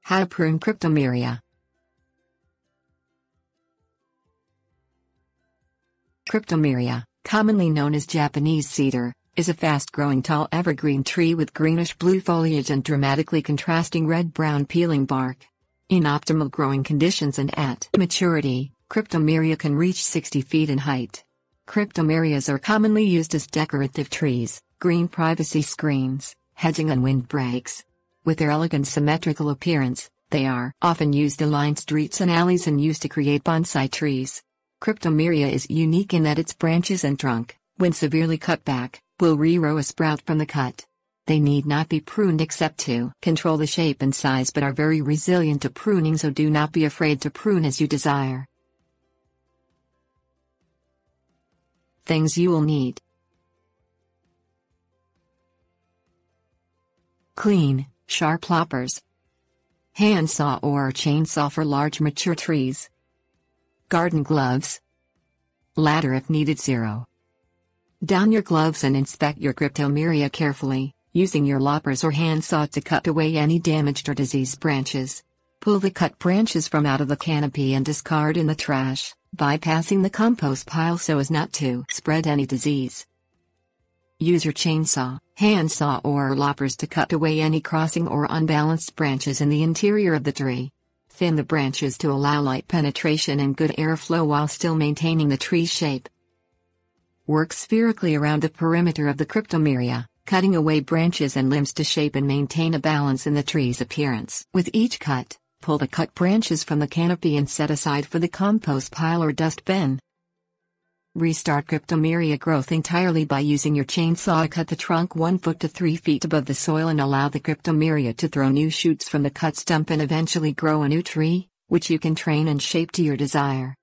How to prune Cryptomeria. Cryptomeria, commonly known as Japanese cedar, is a fast-growing tall evergreen tree with greenish-blue foliage and dramatically contrasting red-brown peeling bark. In optimal growing conditions and at maturity, Cryptomeria can reach 60 feet in height. Cryptomerias are commonly used as decorative trees, green privacy screens, hedging and windbreaks. With their elegant symmetrical appearance, they are often used to line streets and alleys and used to create bonsai trees. Cryptomeria is unique in that its branches and trunk, when severely cut back, will regrow a sprout from the cut. They need not be pruned except to control the shape and size, but are very resilient to pruning, so do not be afraid to prune as you desire. Things you will need: clean, sharp loppers, handsaw or chainsaw for large mature trees, garden gloves, ladder if needed. 0. Don your gloves and inspect your Cryptomeria carefully, using your loppers or handsaw to cut away any damaged or diseased branches. Pull the cut branches from out of the canopy and discard in the trash, bypassing the compost pile so as not to spread any disease. Use your chainsaw, handsaw or loppers to cut away any crossing or unbalanced branches in the interior of the tree. Thin the branches to allow light penetration and good airflow while still maintaining the tree's shape. Work spherically around the perimeter of the Cryptomeria, cutting away branches and limbs to shape and maintain a balance in the tree's appearance. With each cut, pull the cut branches from the canopy and set aside for the compost pile or dust bin. Restart Cryptomeria growth entirely by using your chainsaw. Cut the trunk 1 foot to 3 feet above the soil and allow the Cryptomeria to throw new shoots from the cut stump and eventually grow a new tree, which you can train and shape to your desire.